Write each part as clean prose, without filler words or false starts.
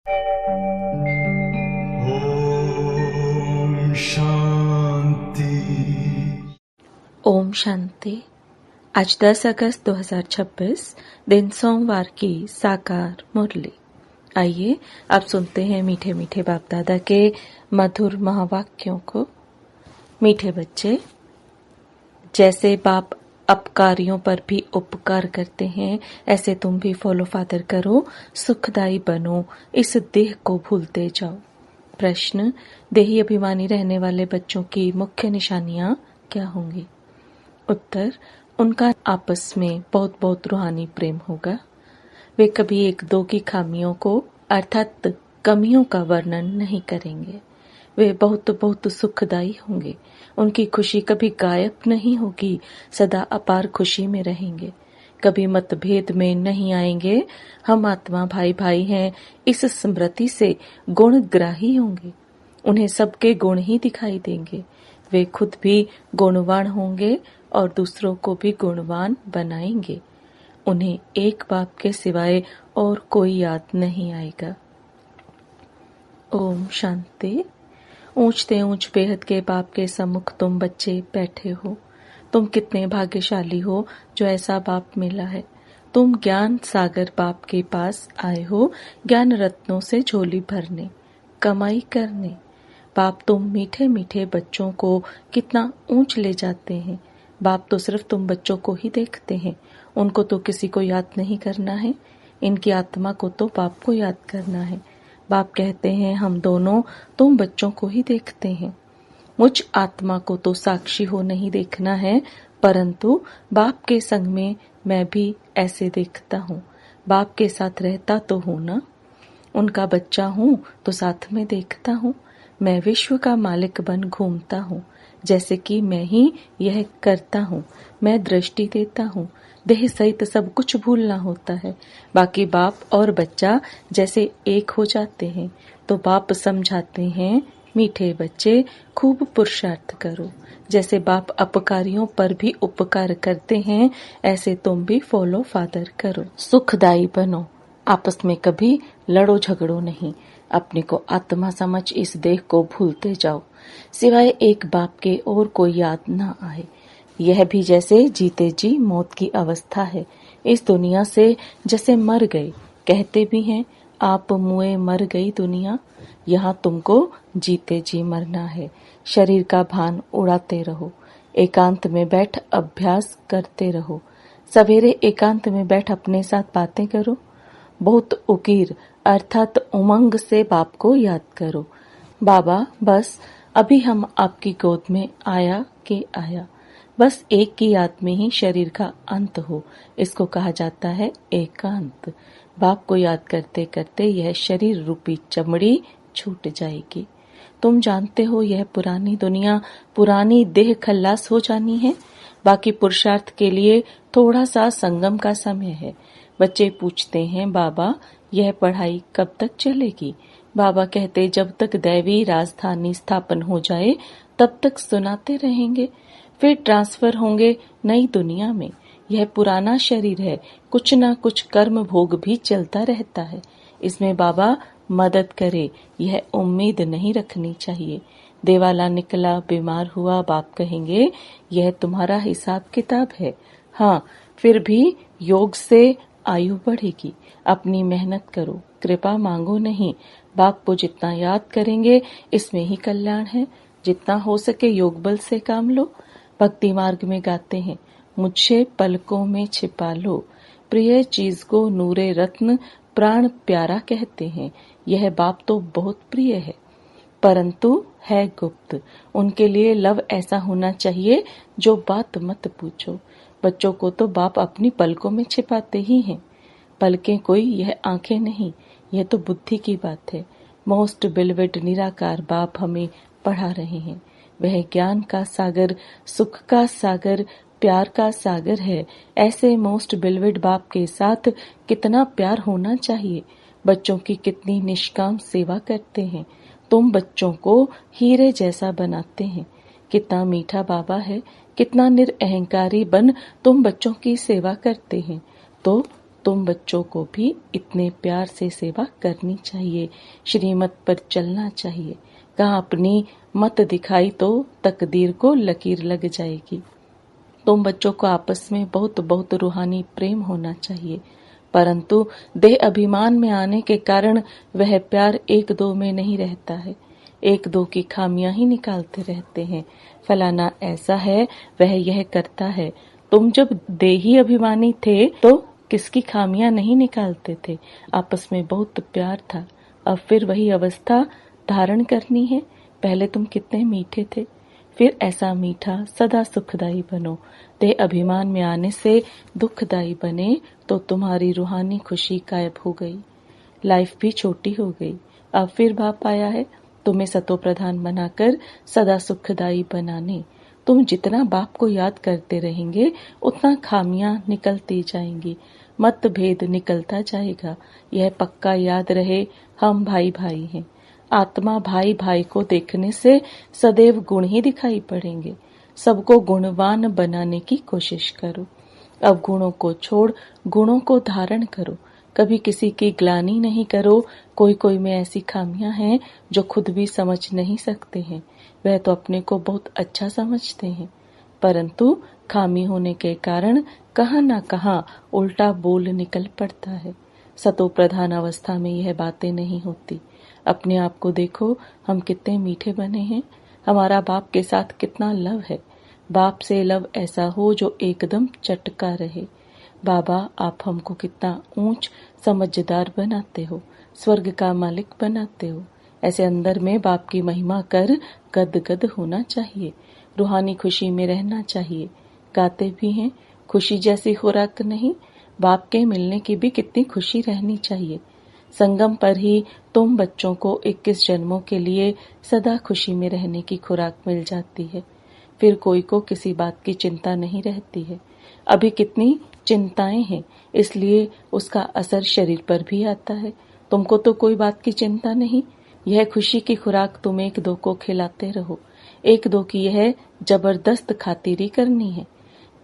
ओम शांति। ओम शांति। आज 10 अगस्त 2026 दिन सोमवार की साकार मुरली। आइए अब सुनते हैं मीठे मीठे बाप दादा के मधुर महावाक्यों को। मीठे बच्चे, जैसे बाप अपकारियों पर भी उपकार करते हैं, ऐसे तुम भी फॉलो फादर करो, सुखदाई बनो, इस देह को भूलते जाओ। प्रश्न, देही अभिमानी रहने वाले बच्चों की मुख्य निशानियां क्या होंगी? उत्तर, उनका आपस में बहुत बहुत रूहानी प्रेम होगा। वे कभी एक दो की खामियों को अर्थात कमियों का वर्णन नहीं करेंगे। वे बहुत बहुत सुखदायी होंगे। उनकी खुशी कभी गायब नहीं होगी, सदा अपार खुशी में रहेंगे। कभी मतभेद में नहीं आएंगे। हम आत्मा भाई भाई हैं, इस स्मृति से गुणग्राही होंगे। उन्हें सबके गुण ही दिखाई देंगे। वे खुद भी गुणवान होंगे और दूसरों को भी गुणवान बनाएंगे। उन्हें एक बाप के सिवाय और कोई याद नहीं आएगा। ओम शांति। ऊंचते ऊंच बेहद के बाप के सम्मुख तुम बच्चे बैठे हो। तुम कितने भाग्यशाली हो जो ऐसा बाप मिला है। तुम ज्ञान सागर बाप के पास आए हो, ज्ञान रत्नों से झोली भरने, कमाई करने। बाप तुम मीठे मीठे बच्चों को कितना ऊंच ले जाते हैं। बाप तो सिर्फ तुम बच्चों को ही देखते हैं, उनको तो किसी को याद नहीं करना है। इनकी आत्मा को तो बाप को याद करना है। बाप कहते हैं, हम दोनों तुम बच्चों को ही देखते हैं। मुझ आत्मा को तो साक्षी हो नहीं देखना है, परंतु बाप के संग में मैं भी ऐसे देखता हूँ। बाप के साथ रहता तो हूँ ना, उनका बच्चा हूँ तो साथ में देखता हूँ। मैं विश्व का मालिक बन घूमता हूँ, जैसे कि मैं ही यह करता हूँ। मैं दृष्टि देता हूँ। देह सहित सब कुछ भूलना होता है। बाकी बाप और बच्चा जैसे एक हो जाते हैं। तो बाप समझाते हैं, मीठे बच्चे खूब पुरुषार्थ करो। जैसे बाप अपकारियों पर भी उपकार करते हैं, ऐसे तुम भी फॉलो फादर करो। सुखदाई बनो। आपस में कभी लड़ो झगड़ो नहीं। अपने को आत्मा समझ इस देह को भूलते जाओ। सिवाय एक बाप के और कोई याद ना आए। यह भी जैसे जीते जी मौत की अवस्था है। इस दुनिया से जैसे मर गए। कहते भी हैं, आप मुए मर गई दुनिया। यहाँ तुमको जीते जी मरना है। शरीर का भान उड़ाते रहो। एकांत में बैठ अभ्यास करते रहो। सवेरे एकांत में बैठ अपने साथ बातें करो। बहुत उकीर अर्थात उमंग से बाप को याद करो। बाबा, बस अभी हम आपकी गोद में आया के आया। बस एक की याद में ही शरीर का अंत हो, इसको कहा जाता है एकांत। बाप को याद करते करते यह शरीर रूपी चमड़ी छूट जाएगी। तुम जानते हो, यह पुरानी दुनिया, पुरानी देह खल्लास हो जानी है। बाकी पुरुषार्थ के लिए थोड़ा सा संगम का समय है। बच्चे पूछते हैं, बाबा यह पढ़ाई कब तक चलेगी? बाबा कहते, जब तक दैवी राजधानी स्थापन हो जाए तब तक सुनाते रहेंगे। फिर ट्रांसफर होंगे नई दुनिया में। यह पुराना शरीर है, कुछ ना कुछ कर्म भोग भी चलता रहता है। इसमें बाबा मदद करे, यह उम्मीद नहीं रखनी चाहिए। देवाला निकला, बीमार हुआ, बाप कहेंगे यह तुम्हारा हिसाब किताब है। हाँ, फिर भी योग से आयु बढ़ेगी। अपनी मेहनत करो, कृपा मांगो नहीं। बाप को जितना याद करेंगे इसमें ही कल्याण है। जितना हो सके योग बल से काम लो। भक्ति मार्ग में गाते हैं, मुझसे पलकों में छिपा लो। प्रिय चीज को नूरे रत्न प्राण प्यारा कहते हैं। यह बाप तो बहुत प्रिय है, परंतु है गुप्त। उनके लिए लव ऐसा होना चाहिए जो बात मत पूछो। बच्चों को तो बाप अपनी पलकों में छिपाते ही हैं। पलकें कोई यह आंखें नहीं, यह तो बुद्धि की बात है। मोस्ट बिलवेड निराकार बाप हमें पढ़ा रहे हैं। वह ज्ञान का सागर, सुख का सागर, प्यार का सागर है। ऐसे मोस्ट बिलवेड बाप के साथ कितना प्यार होना चाहिए। बच्चों की कितनी निष्काम सेवा करते हैं। तुम बच्चों को हीरे जैसा बनाते हैं। कितना मीठा बाबा है। कितना निरअहंकारी बन तुम बच्चों की सेवा करते हैं। तो तुम बच्चों को भी इतने प्यार से सेवा करनी चाहिए, श्रीमत पर चलना चाहिए। कहाँ अपनी मत दिखाई तो तकदीर को लकीर लग जाएगी। तुम बच्चों को आपस में बहुत बहुत रूहानी प्रेम होना चाहिए, परंतु देह अभिमान में आने के कारण वह प्यार एक दो में नहीं रहता है, एक दो की खामियां ही निकालते रहते हैं। फलाना ऐसा है, वह यह करता है। तुम जब देही अभिमानी थे तो किसकी खामियां नहीं निकालते थे, आपस में बहुत प्यार था। अब फिर वही अवस्था धारण करनी है। पहले तुम कितने मीठे थे, फिर ऐसा मीठा सदा सुखदाई बनो। देह अभिमान में आने से दुखदाई बने तो तुम्हारी रूहानी खुशी गायब हो गई, लाइफ भी छोटी हो गई। अब फिर बाप आया है तुम्हें सतो प्रधान बनाकर सदा सुखदाई बनाने। तुम जितना बाप को याद करते रहेंगे उतना खामियां निकलती जाएंगी, मतभेद निकलता जाएगा। यह पक्का याद रहे, हम भाई भाई हैं। आत्मा भाई भाई को देखने से सदैव गुण ही दिखाई पड़ेंगे। सबको गुणवान बनाने की कोशिश करो। अब गुणों को छोड़ गुणों को धारण करो। कभी किसी की ग्लानि नहीं करो। कोई कोई में ऐसी खामियां हैं जो खुद भी समझ नहीं सकते हैं। वह तो अपने को बहुत अच्छा समझते हैं, परंतु खामी होने के कारण कहाँ न कहाँ उल्टा बोल निकल पड़ता है। सतो प्रधान अवस्था में यह बातें नहीं होती। अपने आप को देखो, हम कितने मीठे बने हैं। हमारा बाप के साथ कितना लव है। बाप से लव ऐसा हो जो एकदम चटका रहे। बाबा, आप हमको कितना ऊंच समझदार बनाते हो, स्वर्ग का मालिक बनाते हो। ऐसे अंदर में बाप की महिमा कर गदगद होना चाहिए, रूहानी खुशी में रहना चाहिए। गाते भी हैं, खुशी जैसी खुराक नहीं, बाप के मिलने की भी कितनी खुशी रहनी चाहिए। संगम पर ही तुम बच्चों को 21 जन्मों के लिए सदा खुशी में रहने की खुराक मिल जाती है। फिर कोई को किसी बात की चिंता नहीं रहती है। अभी कितनी चिंताएं हैं, इसलिए उसका असर शरीर पर भी आता है। तुमको तो कोई बात की चिंता नहीं। यह खुशी की खुराक तुम एक दो को खिलाते रहो। एक दो की यह जबरदस्त खातिरी करनी है।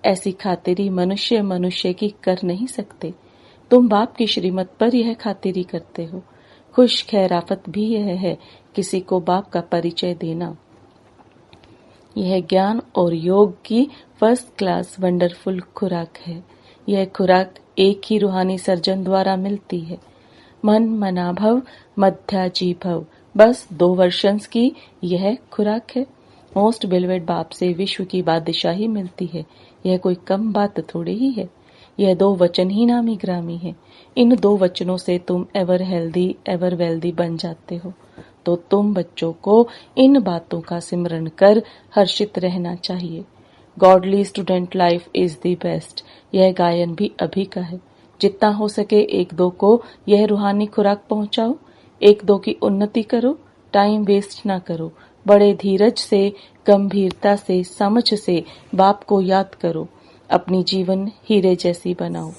ऐसी खातिरी मनुष्य मनुष्य की कर नहीं सकते। तुम बाप की श्रीमत पर यह खातिरी करते हो। खुश खैराफत भी यह है, किसी को बाप का परिचय देना। यह ज्ञान और योग की फर्स्ट क्लास वंडरफुल खुराक है। यह खुराक एक ही रूहानी सर्जन द्वारा मिलती है। मन मना भव मध्याजी भव, बस 2 वर्षन्स की यह खुराक है। मोस्ट बिलवेड बाप से विश्व की बादशाही मिलती है। यह कोई कम बात थोड़ी ही है। यह 2 वचन ही नामी ग्रामी है। इन 2 वचनों से तुम एवर हेल्दी एवर वेल्दी बन जाते हो। तो तुम बच्चों को इन बातों का सिमरण कर हर्षित रहना चाहिए। Godly student life is the best, यह गायन भी अभी का है। जितना हो सके एक दो को यह रूहानी खुराक पहुंचाओ, एक दो की उन्नति करो, टाइम वेस्ट ना करो। बड़े धीरज से, गंभीरता से, समझ से बाप को याद करो। अपनी जीवन हीरे जैसी बनाओ।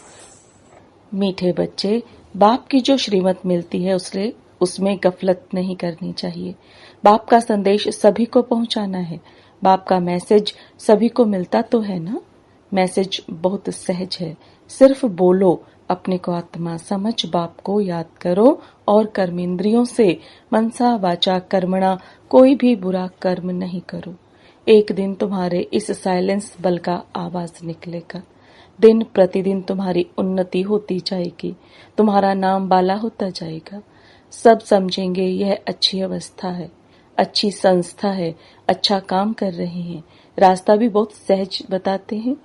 मीठे बच्चे, बाप की जो श्रीमत मिलती है उसमें गफलत नहीं करनी चाहिए। बाप का संदेश सभी को पहुंचाना है। बाप का मैसेज सभी को मिलता तो है ना। मैसेज बहुत सहज है, सिर्फ बोलो, अपने को आत्मा समझ बाप को याद करो और कर्मेंद्रियों से मनसा वाचा कर्मणा कोई भी बुरा कर्म नहीं करो। एक दिन तुम्हारे इस साइलेंस बल का आवाज निकलेगा। दिन प्रतिदिन तुम्हारी उन्नति होती जाएगी, तुम्हारा नाम बाला होता जाएगा। सब समझेंगे यह अच्छी अवस्था है, अच्छी संस्था है, अच्छा काम कर रहे हैं। रास्ता भी बहुत सहज बताते हैं।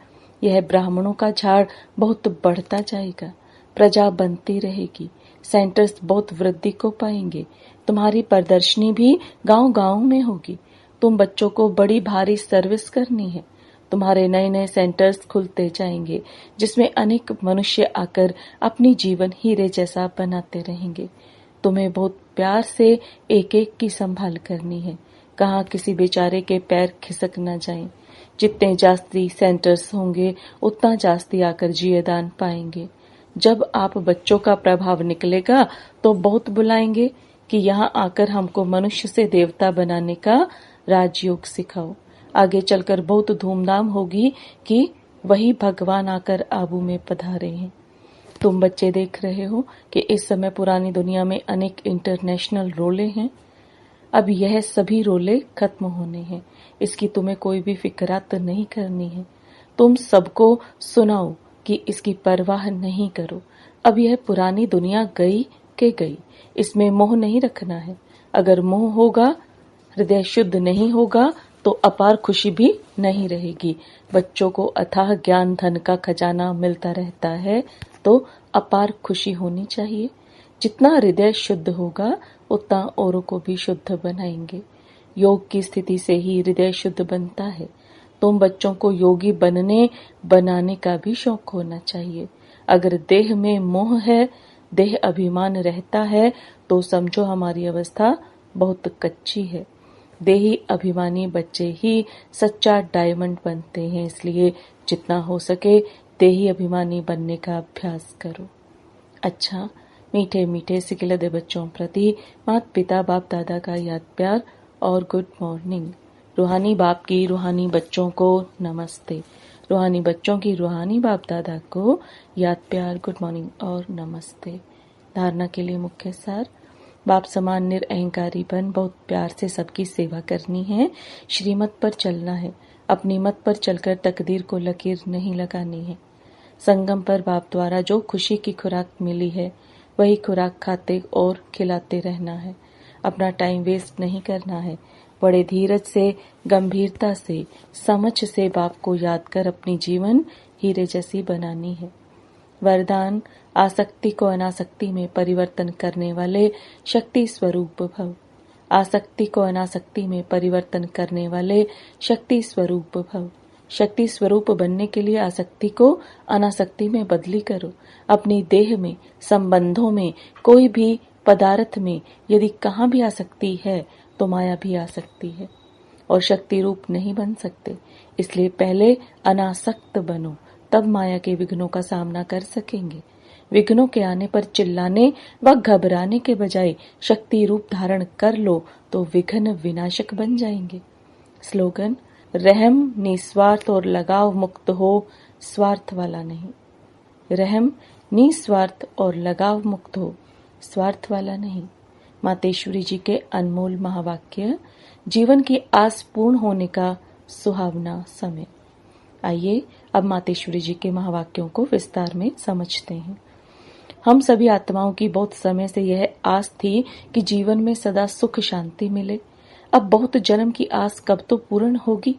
यह ब्राह्मणों का झाड़ बहुत बढ़ता जाएगा, प्रजा बनती रहेगी, सेंटर्स बहुत वृद्धि को पाएंगे। तुम्हारी प्रदर्शनी भी गांव-गांव में होगी। तुम बच्चों को बड़ी भारी सर्विस करनी है। तुम्हारे नए नए सेंटर्स खुलते जाएंगे, जिसमें अनेक मनुष्य आकर अपनी जीवन हीरे जैसा बनाते रहेंगे। तुम्हें बहुत प्यार से एक एक की संभाल करनी है। कहाँ किसी बेचारे के पैर खिसक न जाएं। जितने जास्ती सेंटर्स होंगे उतना जास्ती आकर जियेदान पाएंगे। जब आप बच्चों का प्रभाव निकलेगा तो बहुत बुलाएंगे कि यहाँ आकर हमको मनुष्य से देवता बनाने का राजयोग सिखाओ। आगे चलकर बहुत धूमधाम होगी कि वही भगवान आकर आबू में पधारे हैं। तुम बच्चे देख रहे हो कि इस समय पुरानी दुनिया में अनेक इंटरनेशनल रोले हैं। अब यह सभी रोले खत्म होने हैं। इसकी तुम्हें कोई भी फिक्रात नहीं करनी है। तुम सबको सुनाओ कि इसकी परवाह नहीं करो। अब यह पुरानी दुनिया गई के गई, इसमें मोह नहीं रखना है। अगर मोह होगा, हृदय शुद्ध नहीं होगा तो अपार खुशी भी नहीं रहेगी। बच्चों को अथाह ज्ञान धन का खजाना मिलता रहता है तो अपार खुशी होनी चाहिए। जितना हृदय शुद्ध होगा उतना औरों को भी शुद्ध बनाएंगे। योग की स्थिति से ही हृदय शुद्ध बनता है। तुम बच्चों को योगी बनाने का भी शौक होना चाहिए। अगर देह में मोह है, देह अभिमान रहता है तो समझो हमारी अवस्था बहुत कच्ची है। देही अभिमानी बच्चे ही सच्चा डायमंड बनते हैं। इसलिए जितना हो सके देही अभिमानी बनने का अभ्यास करो। अच्छा, मीठे मीठे सिकिलदे बच्चों प्रति माता पिता बाप दादा का याद प्यार और गुड मॉर्निंग। रूहानी बाप की रूहानी बच्चों को नमस्ते। रूहानी बच्चों की रूहानी बाप दादा को याद प्यार, गुड मॉर्निंग और नमस्ते। धारणा के लिए मुख्य सार। बाप समान निरअहंकारी बन बहुत प्यार से सबकी सेवा करनी है। श्रीमत पर चलना है। अपनी मत पर चलकर तकदीर को लकीर नहीं लगानी है। संगम पर बाप द्वारा जो खुशी की खुराक मिली है वही खुराक खाते और खिलाते रहना है। अपना टाइम वेस्ट नहीं करना है। बड़े धीरज से, गंभीरता से, समझ से बाप को याद कर अपनी जीवन हीरे जैसी बनानी है। वरदान, आसक्ति को अनासक्ति में परिवर्तन करने वाले शक्ति स्वरूप भव। आसक्ति को अनासक्ति में परिवर्तन करने वाले शक्ति स्वरूप भव। शक्ति स्वरूप बनने के लिए आसक्ति को अनासक्ति में बदली करो। अपनी देह में, संबंधों में, कोई भी पदार्थ में यदि कहाँ भी आसक्ति है तो माया भी आ सकती है और शक्ति रूप नहीं बन सकते। इसलिए पहले अनासक्त बनो, तब माया के विघ्नों का सामना कर सकेंगे। विघ्नों के आने पर चिल्लाने व घबराने के बजाय शक्ति रूप धारण कर लो तो विघ्न विनाशक बन जाएंगे। स्लोगन, रहम निस्वार्थ और लगाव मुक्त हो, स्वार्थ वाला नहीं। रहम निस्वार्थ और लगाव मुक्त हो, स्वार्थ वाला नहीं। मातेश्वरी जी के अनमोल महावाक्य, जीवन की आस पूर्ण होने का सुहावना समय। आइए अब मातेश्वरी जी के महावाक्यों को विस्तार में समझते हैं। हम सभी आत्माओं की बहुत समय से यह आस थी कि जीवन में सदा सुख शांति मिले। अब बहुत जन्म की आस कब तो पूर्ण होगी।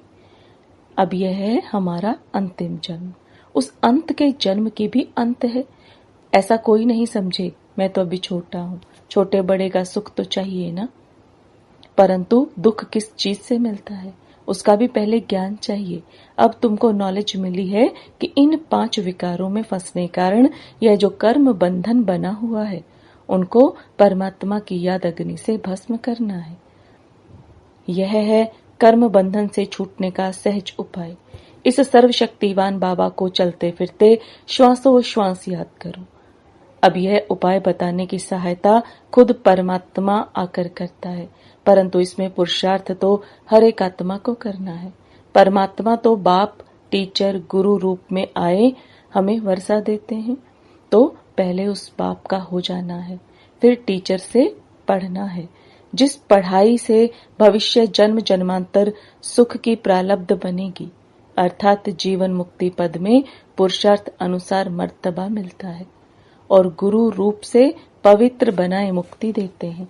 अब यह है हमारा अंतिम जन्म। उस अंत के जन्म की भी अंत है। ऐसा कोई नहीं समझे मैं तो अभी छोटा हूँ, छोटे बड़े का सुख तो चाहिए ना। परंतु दुख किस चीज से मिलता है उसका भी पहले ज्ञान चाहिए। अब तुमको नॉलेज मिली है कि इन 5 विकारों में फंसने कारण यह जो कर्म बंधन बना हुआ है उनको परमात्मा की याद अग्नि से भस्म करना है। यह है कर्म बंधन से छूटने का सहज उपाय। इस सर्वशक्तिवान बाबा को चलते फिरते श्वासोश्वास याद करो। अब यह उपाय बताने की सहायता खुद परमात्मा आकर करता है, परंतु इसमें पुरुषार्थ तो हर एक आत्मा को करना है। परमात्मा तो बाप, टीचर, गुरु रूप में आए हमें वर्षा देते हैं, तो पहले उस बाप का हो जाना है, फिर टीचर से पढ़ना है। जिस पढ़ाई से भविष्य जन्म जन्मांतर सुख की प्रालब्ध बनेगी, अर्थात जीवन मुक्ति पद में पुरुषार्थ अनुसार मर्तबा मिलता है और गुरु रूप से पवित्र बनाए मुक्ति देते हैं।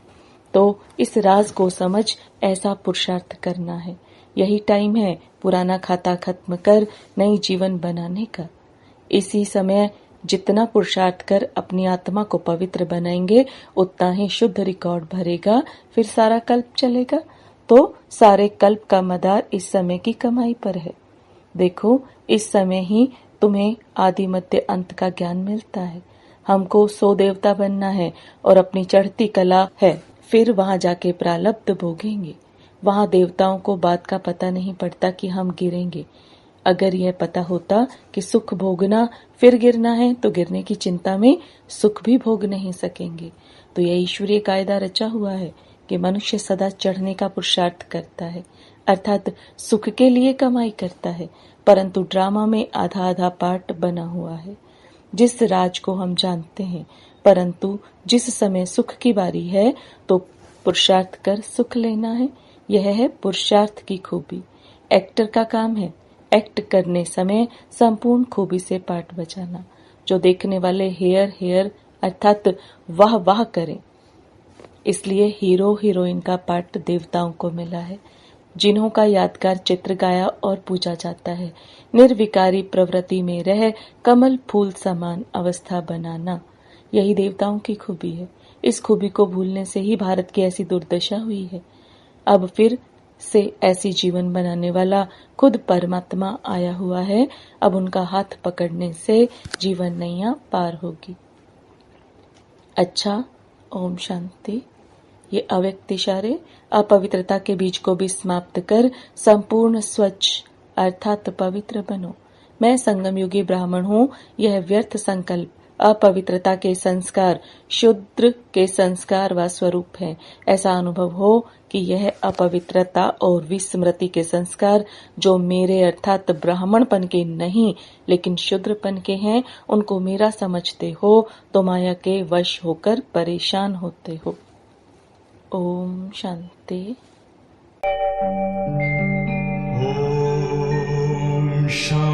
तो इस राज को समझ ऐसा पुरुषार्थ करना है। यही टाइम है पुराना खाता खत्म कर नई जीवन बनाने का। इसी समय जितना पुरुषार्थ कर अपनी आत्मा को पवित्र बनाएंगे उतना ही शुद्ध रिकॉर्ड भरेगा, फिर सारा कल्प चलेगा। तो सारे कल्प का मदार इस समय की कमाई पर है। देखो, इस समय ही तुम्हें आदि मध्य अंत का ज्ञान मिलता है। हमको 100 देवता बनना है और अपनी चढ़ती कला है, फिर वहां जाके प्रालब्ध भोगेंगे। वहां देवताओं को बात का पता नहीं पड़ता कि हम गिरेंगे। अगर यह पता होता कि सुख भोगना फिर गिरना है तो गिरने की चिंता में सुख भी भोग नहीं सकेंगे। तो यह ईश्वरीय कायदा रचा हुआ है कि मनुष्य सदा चढ़ने का पुरुषार्थ करता है, अर्थात सुख के लिए कमाई करता है, परंतु ड्रामा में आधा आधा पार्ट बना हुआ है। जिस राज को हम जानते हैं, परंतु जिस समय सुख की बारी है तो पुरुषार्थ कर सुख लेना है। यह है पुरुषार्थ की खूबी। एक्टर का काम है एक्ट करने समय संपूर्ण खूबी से पाठ बजाना, जो देखने वाले हेयर हेयर अर्थात वाह वाह करें। इसलिए हीरो हीरोइन का पाठ देवताओं को मिला है, जिन्हों का यादगार चित्र गाया और पूजा जाता है। निर्विकारी प्रवृत्ति में रह कमल फूल समान अवस्था बनाना, यही देवताओं की खूबी है। इस खूबी को भूलने से ही भारत की ऐसी दुर्दशा हुई है। अब फिर से ऐसी जीवन बनाने वाला खुद परमात्मा आया हुआ है। अब उनका हाथ पकड़ने से जीवन नैया पार होगी। अच्छा, ओम शांति। ये अव्यक्त इशारे अपवित्रता के बीज को भी समाप्त कर संपूर्ण स्वच्छ अर्थात पवित्र बनो। मैं संगम युगी ब्राह्मण हूँ। यह व्यर्थ संकल्प अपवित्रता के संस्कार शूद्र के संस्कार व स्वरूप है। ऐसा अनुभव हो कि यह अपवित्रता और विस्मृति के संस्कार जो मेरे अर्थात ब्राह्मणपन के नहीं लेकिन शूद्रपन के हैं, उनको मेरा समझते हो तो माया के वश होकर परेशान होते हो। ओम शांति। Om Shanti.